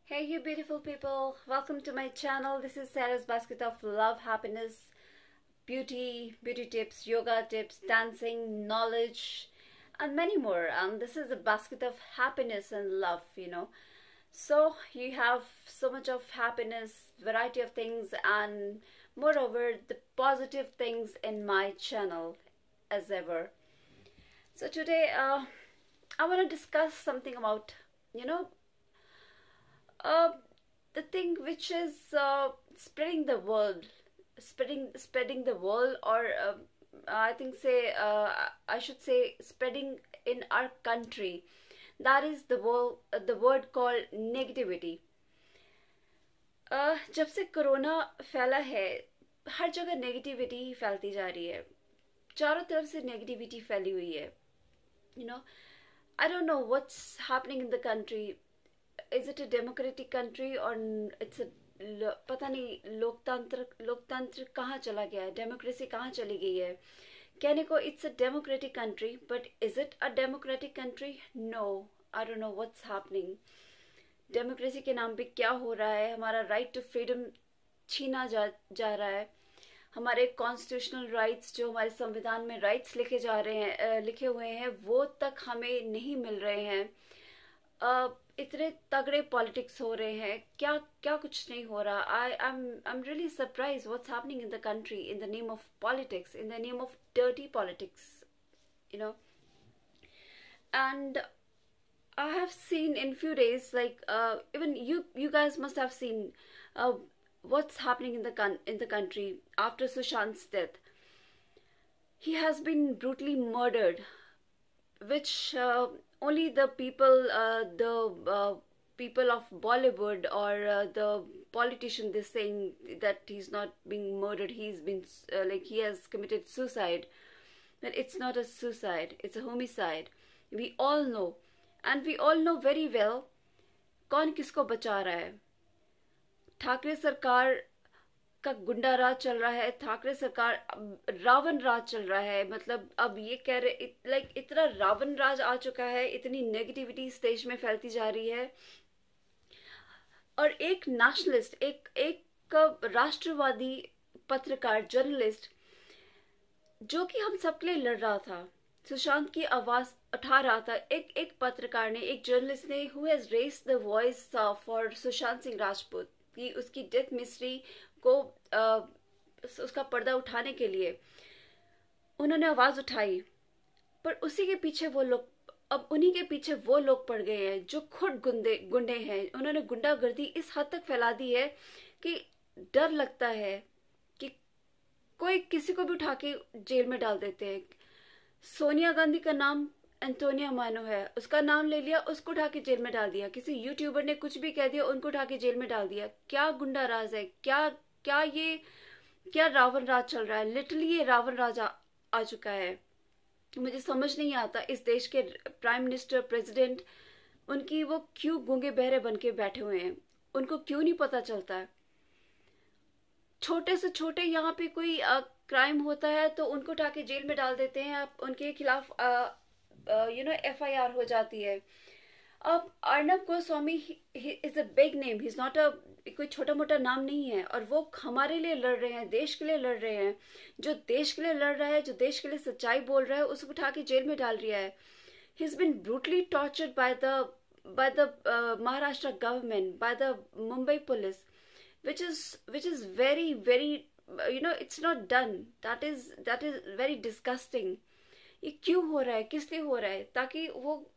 Hey you beautiful people, welcome to my channel. This is Sarah's Basket of Love, Happiness, beauty tips, yoga tips, dancing, knowledge, and many more. And this is a basket of happiness and love. So you have so much of happiness, variety of things, and moreover the positive things in my channel as ever. So today I want to discuss something about you know uh, the thing which is spreading the world, spreading the world, or I think say I should say spreading in our country. That is the word called negativity. जब से corona फैला है, हर जगह negativity ही फैलती जा रही है. चारों तरफ से नेगेटिविटी फैली हुई है. You know I don't know what's happening in the country. Is it a democratic country और इट्स पता नहीं. लोकतंत्र कहाँ चला गया है, डेमोक्रेसी कहाँ चली गई है. कहने को it's a democratic country, but is it a democratic country? No, I don't know what's happening. Democracy के नाम पे क्या हो रहा है. हमारा राइट टू फ्रीडम छीना जा रहा है. हमारे कॉन्स्टिट्यूशनल राइट्स, जो हमारे संविधान में राइट्स लिखे हुए हैं, वो तक हमें नहीं मिल रहे हैं. इतने तगड़े पॉलिटिक्स हो रहे हैं. क्या क्या कुछ नहीं हो रहा. I'm really surprised what's happening in the country in the name of politics, in the name of dirty politics, you know. And I have seen in few days, like even you guys must have seen uh, what's happening in the country after Sushant's death. He has been brutally murdered, which only the people of Bollywood, or the politician, they're saying that he's not being murdered, he's been like he has committed suicide. But it's not a suicide, it's a homicide. We all know, and we all know very well कौन किसको बचा रहा है. ठाकरे सरकार का गुंडा राज चल रहा है. ठाकरे सरकार रावण राज चल रहा है. मतलब अब ये कह रहे लाइक इतना रावण राज आ चुका है, इतनी नेगेटिविटी इस देश में फैलती जा रही है. और एक नेशनलिस्ट, एक राष्ट्रवादी पत्रकार, जर्नलिस्ट, जो कि हम सबके लिए लड़ रहा था, सुशांत की आवाज उठा रहा था. एक पत्रकार ने, एक जर्नलिस्ट ने, who has raised the voice for Sushant Singh Rajput, कि उसकी डेथ मिस्ट्री को उसका पर्दा उठाने के लिए उन्होंने आवाज उठाई. पर उसी के पीछे वो लोग, अब उन्हीं के पीछे वो लोग पड़ गए हैं जो खुद गुंडे हैं. उन्होंने गुंडागर्दी इस हद तक फैला दी है कि डर लगता है कि कोई किसी को भी उठा के जेल में डाल देते हैं. सोनिया गांधी का नाम एंटोनिया मानो है, उसका नाम ले लिया, उसको उठा के जेल में डाल दिया. किसी यूट्यूबर ने कुछ भी कह दिया, उनको उठा के जेल में डाल दिया. क्या गुंडा राज है, क्या रावण राज चल रहा है. लिटरली ये रावण राज आ चुका है. मुझे समझ नहीं आता इस देश के प्राइम मिनिस्टर, प्रेसिडेंट, उनकी वो क्यों गूंगे बहरे बन के बैठे हुए हैं. उनको क्यों नहीं पता चलता है. छोटे से छोटे यहाँ पे कोई क्राइम होता है तो उनको उठा के जेल में डाल देते हैं. आप उनके खिलाफ FIR हो जाती है. अब Arnab Goswami is a big name, he is not a कोई छोटा मोटा नाम नहीं है. और वो हमारे लिए लड़ रहे हैं, देश के लिए लड़ रहे हैं. जो देश के लिए लड़ रहा है, जो देश के लिए सच्चाई बोल रहा है, उसको उठा के जेल में डाल दिया है. He is been brutally tortured by the Maharashtra government, by the Mumbai police, which is very it's not done. That is very disgusting. ये क्यों हो रहा है, किस लिए हो रहा है? ताकि वो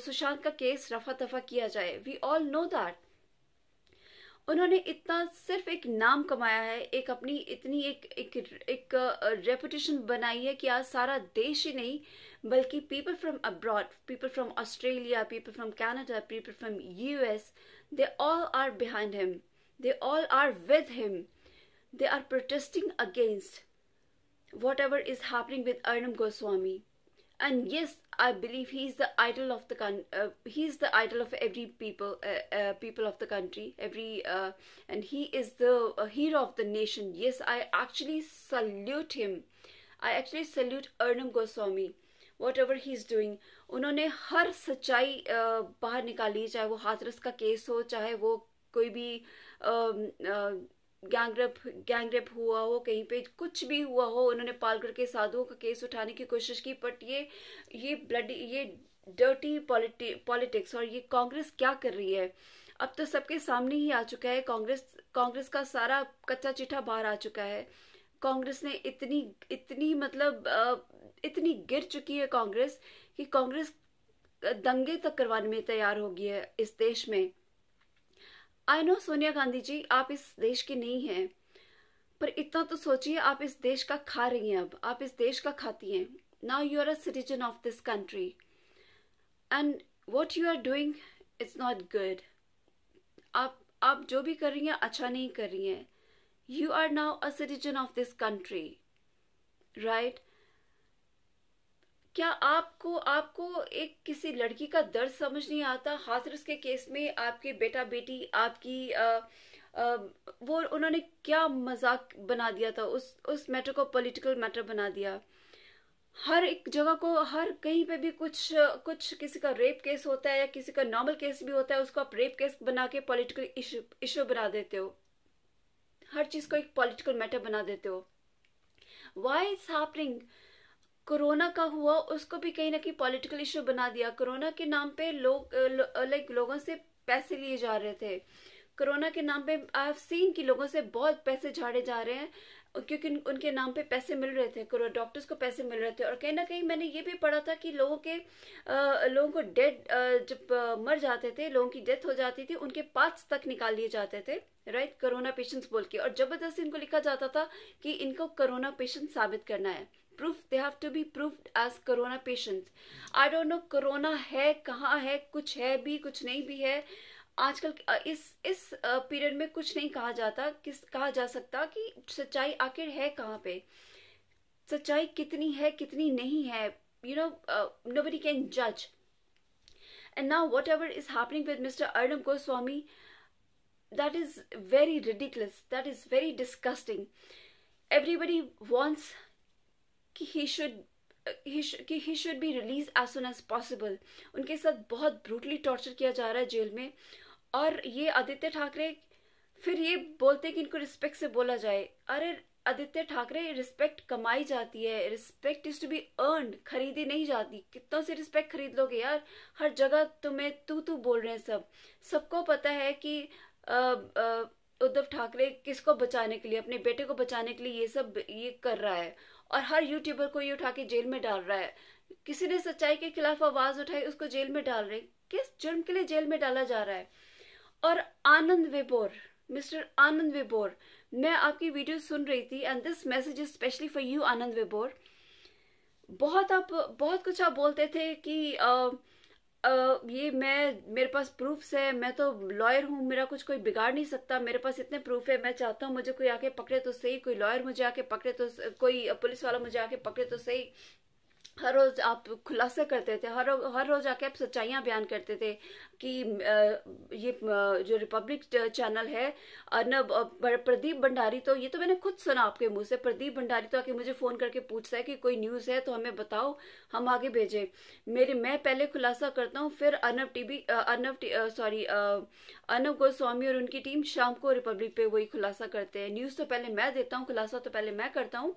सुशांत का केस रफा दफा किया जाए. We all know that. उन्होंने इतना सिर्फ एक नाम कमाया है, एक अपनी इतनी एक रेपुटेशन बनाई है कि आज सारा देश ही नहीं, बल्कि people from abroad, people from Australia, people from Canada, people from US, they all are behind him, they all are with him. They are protesting against whatever is happening with Arnab Goswami. And yes, I believe he's the idol of he's the idol of every people of the country, and he is the hero of the nation. Yes, I actually salute him. I actually salute Arnab Goswami. What ever he is doing, उन्होंने हर सच्चाई बाहर निकाली, चाहे वो हाथरस का case हो, चाहे वो कोई भी गैंगरेप हुआ हो, कहीं पे कुछ भी हुआ हो, उन्होंने पालगढ़ के साधुओं का केस उठाने की कोशिश की। बट ये ब्लडी, ये डर्टी पॉलिटिक्स, और ये कांग्रेस क्या कर रही है, अब तो सबके सामने ही आ चुका है। कांग्रेस का सारा कच्चा चिट्ठा बाहर आ चुका है। कांग्रेस ने इतनी इतनी मतलब इतनी गिर चुकी है कांग्रेस, कि कांग्रेस दंगे तक करवाने में तैयार हो गई है इस देश में। आई नो सोनिया गांधी जी, आप इस देश की नहीं हैं, पर इतना तो सोचिए, आप इस देश का खा रही हैं, अब आप इस देश का खाती हैं। Now you are a citizen of this country and what you are doing it's not good. आप जो भी कर रही हैं अच्छा नहीं कर रही हैं। You are now a citizen of this country, right? क्या आपको आपको एक किसी लड़की का दर्द समझ नहीं आता? हाथरस के केस में आपके बेटा बेटी आपकी वो उन्होंने क्या मजाक बना दिया था, उस मैटर को पॉलिटिकल मैटर बना दिया। हर एक जगह को, हर कहीं पे भी कुछ कुछ किसी का रेप केस होता है या किसी का नॉर्मल केस भी होता है, उसको आप रेप केस बना के पॉलिटिकल इशू बना देते हो। हर चीज को एक पॉलिटिकल मैटर बना देते हो। Why it's happening? कोरोना का हुआ, उसको भी कहीं ना कहीं पॉलिटिकल इशू बना दिया। कोरोना के नाम पे लोगों से पैसे लिए जा रहे थे। कोरोना के नाम पे आई हैव सीन कि लोगों से बहुत पैसे झाड़े जा रहे हैं, क्योंकि उनके नाम पे पैसे मिल रहे थे, डॉक्टर्स को पैसे मिल रहे थे। और कहीं ना कहीं मैंने ये भी पढ़ा था कि लोगों को डेड, जब मर जाते थे, लोगों की डेथ हो जाती थी, उनके पार्ट्स तक निकाल लिए जाते थे, राइट, कोरोना पेशेंट्स बोल के, और जबरदस्ती इनको लिखा जाता था कि इनको कोरोना पेशेंट साबित करना है। Proof, they have to be proved as corona patients. I don't know corona है कहाँ है, कुछ है भी कुछ नहीं भी है। आजकल इस पीरियड में कुछ नहीं कहा जा सकता कि सच्चाई आखिर है कहाँ पे, सच्चाई कितनी है कितनी नहीं है। You know, nobody can judge. And now whatever is happening with Mr. Arnab Goswami, that is very ridiculous, that is very disgusting. Everybody wants कि he should be released as soon as possible. उनके साथ बहुत brutally torture किया जा रहा है jail में। और ये आदित्य ठाकरे फिर ये बोलते कि इनको रिस्पेक्ट से बोला जाए। अरे आदित्य ठाकरे, रिस्पेक्ट कमाई जाती है, respect is to be earned, खरीदी नहीं जाती। कितनों से रिस्पेक्ट खरीद लोगे यार? हर जगह तुम्हें तू बोल रहे हैं सबको पता है कि उद्धव ठाकरे किसको बचाने के लिए, अपने बेटे को बचाने के लिए ये कर रहा है, और हर यूट्यूबर को ये उठा के जेल में डाल रहा है। किसी ने सच्चाई के खिलाफ आवाज उठाई, उसको जेल में डाल रहे। किस जुर्म के लिए जेल में डाला जा रहा है? और आनंद विबोर, मिस्टर आनंद विबोर, मैं आपकी वीडियो सुन रही थी, and this message is specially for you Anand Vibor. बहुत कुछ आप बोलते थे कि ये मेरे पास प्रूफ्स है, मैं तो लॉयर हूँ, मेरा कुछ कोई बिगाड़ नहीं सकता, मेरे पास इतने प्रूफ है, मैं चाहता हूँ मुझे कोई आके पकड़े तो सही, कोई लॉयर मुझे आके पकड़े तो, कोई पुलिस वाला मुझे आके पकड़े तो सही। हर रोज आप खुलासा करते थे, हर रोज आके आप सच्चाइयां बयान करते थे कि ये जो रिपब्लिक चैनल है, अर्नब प्रदीप भंडारी, तो ये तो मैंने खुद सुना आपके मुंह से, प्रदीप भंडारी तो आके मुझे फोन करके पूछता है कि कोई न्यूज है तो हमें बताओ, हम आगे भेजे। मैं पहले खुलासा करता हूँ, फिर अर्नब गोस्वामी और उनकी टीम शाम को रिपब्लिक पे वही खुलासा करते हैं। न्यूज तो पहले मैं देता हूँ, खुलासा तो पहले मैं करता हूँ,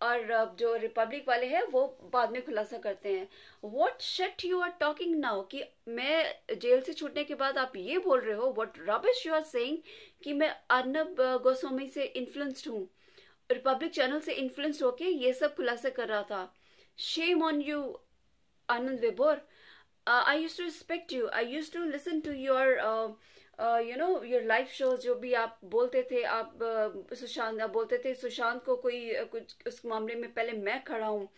और जो रिपब्लिक वाले हैं वो बाद में खुलासा करते हैं। What shit you are talking now, कि मैं जेल से छूटने के बाद आप ये बोल रहे हो, what rubbish you are saying कि मैं अर्नब गोस्वामी से इन्फ्लुएंस्ड हूँ, रिपब्लिक चैनल से इन्फ्लुएंस्ड होके ये सब खुलासा कर रहा था। Shame on you Anand Vibor. I used to respect you. I used to listen to your your live shows, जो भी आप बोलते थे। आप बोलते थे सुशांत को कुछ उस मामले में पहले मैं खड़ा हूँ,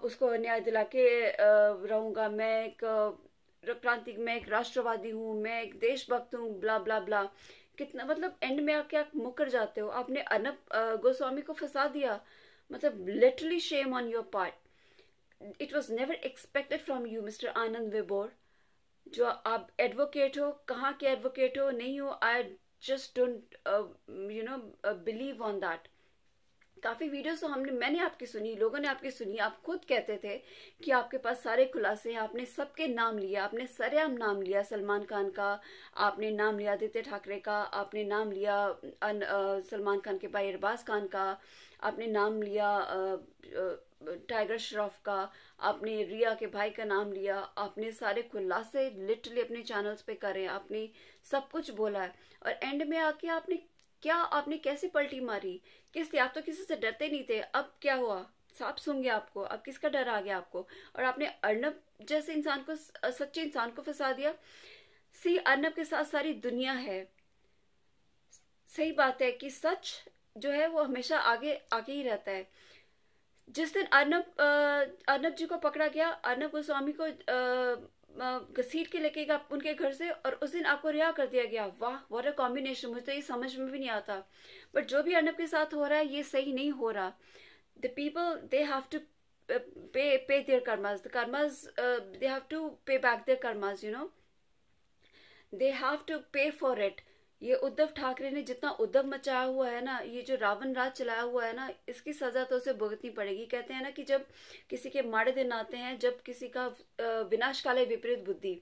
उसको न्याय दिला के रहूंगा, मैं एक राष्ट्रवादी हूँ, मैं एक देशभक्त हूँ, ब्ला ब्ला ब्ला। कितना मतलब एंड में आके आप मुकर जाते हो। आपने अर्नब गोस्वामी को फंसा दिया, मतलब literally shame on your part. It was never expected from you, Mr. आनंद विबोर। जो आप एडवोकेट हो, कहाँ के एडवोकेट हो नहीं हो, I just don't believe on that. काफ़ी वीडियोस तो मैंने आपकी सुनी, लोगों ने आपकी सुनी। आप खुद कहते थे कि आपके पास सारे खुलासे हैं, आपने सबके नाम लिया, आपने सरेआम नाम लिया सलमान खान का, आपने नाम लिया आदित्य ठाकरे का, आपने नाम लिया सलमान खान के भाई अरबाज खान का, आपने नाम लिया टाइगर श्रॉफ का, आपने रिया के भाई का नाम लिया, आपने सारे खुलासे लिटरली अपने चैनल्स पे करे, आपने सब कुछ बोला है। और एंड में आके आपने कैसे पलटी मारी, किस लिए? आप तो किसी से डरते नहीं थे, अब क्या हुआ? सांप सूंघ गया आपको, अब किसका डर आ गया आपको? और आपने अर्नब जैसे इंसान को, सच्चे इंसान को फंसा दिया। सी, अर्नब के साथ सारी दुनिया है। सही बात है कि सच जो है वो हमेशा आगे आगे ही रहता है। जिस दिन अर्नब जी को पकड़ा गया, अर्नब गोस्वामी को घसीट के लेके गया उनके घर से, और उस दिन आपको रिहा कर दिया गया। वाह, व्हाट अ कॉम्बिनेशन! मुझे तो ये समझ में भी नहीं आता। बट जो भी अर्नब के साथ हो रहा है ये सही नहीं हो रहा। The people, they have to pay their karmas. The karmas, they have to pay back their karmas, you know. They have to pay for it. ये उद्धव ठाकरे ने जितना उद्धव मचाया हुआ है ना, ये जो रावण राज चलाया हुआ है ना, इसकी सजा तो उसे भुगतनी पड़ेगी। कहते हैं ना कि जब किसी के माड़े दिन आते हैं, जब किसी का विनाश काले विपरीत बुद्धि।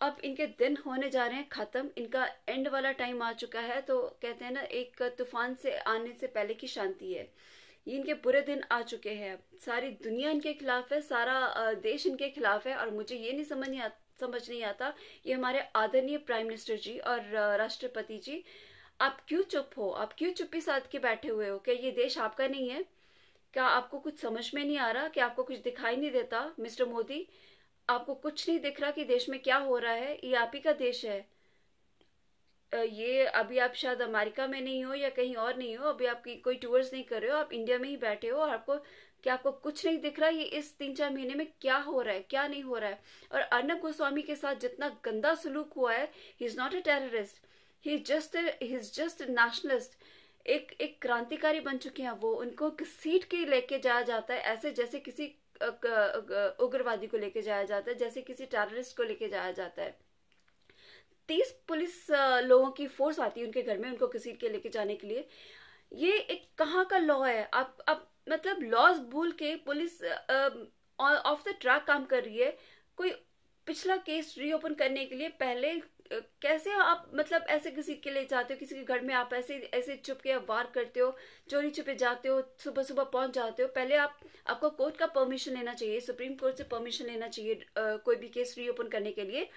अब इनके दिन होने जा रहे हैं खत्म, इनका एंड वाला टाइम आ चुका है। तो कहते हैं ना, एक तूफान से आने से पहले की शांति है। ये इनके बुरे दिन आ चुके हैं। सारी दुनिया इनके खिलाफ है, सारा देश इनके खिलाफ है। और मुझे ये नहीं समझ नहीं आता, ये हमारे आदरणीय प्राइम मिनिस्टर जी और राष्ट्रपति जी, आप क्यों चुप हो? आप क्यों चुप्पी साध के बैठे हुए हो? क्या ये देश आपका नहीं है? क्या आपको कुछ समझ में नहीं आ रहा? क्या आपको कुछ दिखाई नहीं देता? मिस्टर मोदी, आपको कुछ नहीं दिख रहा कि देश में क्या हो रहा है? ये आप ही का देश है। ये अभी आप शायद अमेरिका में नहीं हो या कहीं और नहीं हो, अभी आप कोई टूर्स नहीं कर रहे हो, आप इंडिया में ही बैठे हो। और आपको कुछ नहीं दिख रहा ये इस 3-4 महीने में क्या हो रहा है, क्या नहीं हो रहा है? और अर्नब गोस्वामी के साथ जितना गंदा सलूक हुआ है, he is not a terrorist, he is just nationalist. एक क्रांतिकारी बन चुके हैं वो। उनको घसीट के लेके जाया जाता है, ऐसे जैसे किसी उग्रवादी को लेके जाया जाता है, जैसे किसी टेररिस्ट को लेके जाया जाता है। 30 पुलिस लोगों की फोर्स आती है उनके घर में, उनको घसीट के लेके जाने के लिए। ये एक कहाँ का लॉ है? आप मतलब लॉज भूल के पुलिस ऑफ द ट्रैक काम कर रही है। कोई पिछला केस रीओपन करने के लिए पहले कैसे आप मतलब ऐसे घसीट के ले जाते हो किसी के घर में? आप ऐसे छुप के वार करते हो, चोरी छुपे जाते हो, सुबह सुबह पहुंच जाते हो। पहले आपको कोर्ट का परमिशन लेना चाहिए, सुप्रीम कोर्ट से परमिशन लेना चाहिए कोई भी केस रीओपन करने के लिए।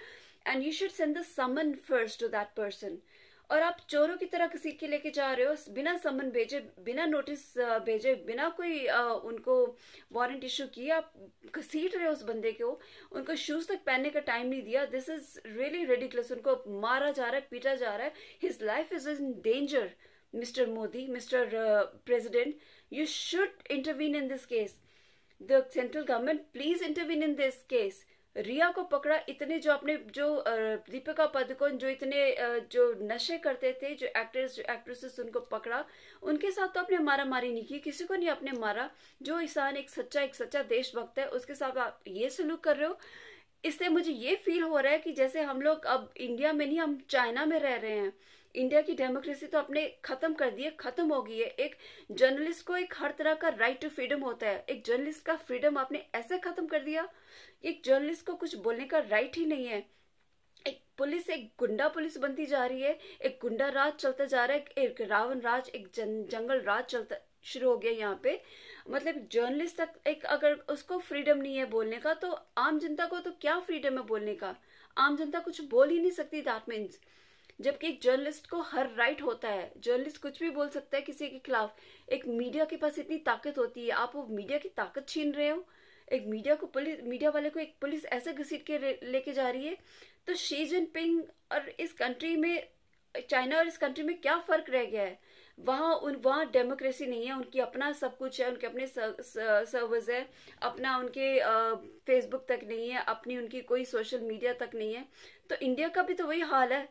And you should send the summon first to that person. और आप चोरों की तरह घसीट के लेके जा रहे हो, बिना समन भेजे, बिना नोटिस भेजे, बिना कोई उनको वारंट इशू किए आप घसीट रहे हो उस बंदे को। उनको शूज तक पहनने का टाइम नहीं दिया। This is really ridiculous. उनको मारा जा रहा है, पीटा जा रहा है। His life is in danger. Mister Modi, mister president, you should intervene in this case. The central government, please intervene in this case. Rhea को पकड़ा, इतने जो दीपिका पादुकोण जो इतने जो नशे करते थे, जो एक्टर्स जो एक्ट्रेसेस, उनको पकड़ा। उनके साथ तो आपने मारा मारी नहीं की, किसी को नहीं आपने मारा। जो इंसान एक सच्चा देशभक्त है, उसके साथ आप ये सलूक कर रहे हो। इससे मुझे ये फील हो रहा है कि जैसे हम लोग अब इंडिया में नहीं, हम चाइना में रह रहे हैं। इंडिया की डेमोक्रेसी तो आपने खत्म कर दी है, खत्म हो गई है। एक जर्नलिस्ट को एक हर तरह का राइट टू फ्रीडम होता है, एक जर्नलिस्ट का फ्रीडम आपने ऐसे खत्म कर दिया। एक जर्नलिस्ट को कुछ बोलने का राइट ही नहीं है। एक पुलिस, एक गुंडा पुलिस बनती जा रही है, एक गुंडा राज चलता जा रहा है, एक रावण राज, एक जंगल राज चलता शुरू हो गया यहाँ पे। मतलब जर्नलिस्ट तक एक अगर उसको फ्रीडम नहीं है बोलने का, तो आम जनता को तो क्या फ्रीडम है बोलने का? आम जनता कुछ बोल ही नहीं सकती। दैट मीन्स जबकि एक जर्नलिस्ट को हर राइट होता है, जर्नलिस्ट कुछ भी बोल सकता है किसी के खिलाफ। एक मीडिया के पास इतनी ताकत होती है, आप वो मीडिया की ताकत छीन रहे हो। एक मीडिया वाले को एक पुलिस ऐसे घसीट के लेके जा रही है। तो शी जिनपिंग और इस कंट्री में, चाइना और इस कंट्री में क्या फर्क रह गया है? वहाँ डेमोक्रेसी नहीं है, उनकी अपना सब कुछ है, उनके अपने सर्वर्स है, अपना उनके फेसबुक तक नहीं है, अपनी उनकी कोई सोशल मीडिया तक नहीं है। तो इंडिया का भी तो वही हाल है।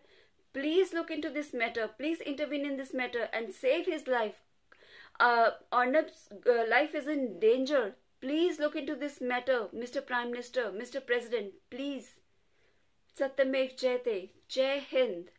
Please look into this matter. Please intervene in this matter and save his life. Arnab's life is in danger. Please look into this matter, Mr. Prime Minister, Mr. President. Please. Satyamev Jayate. Jai Hind.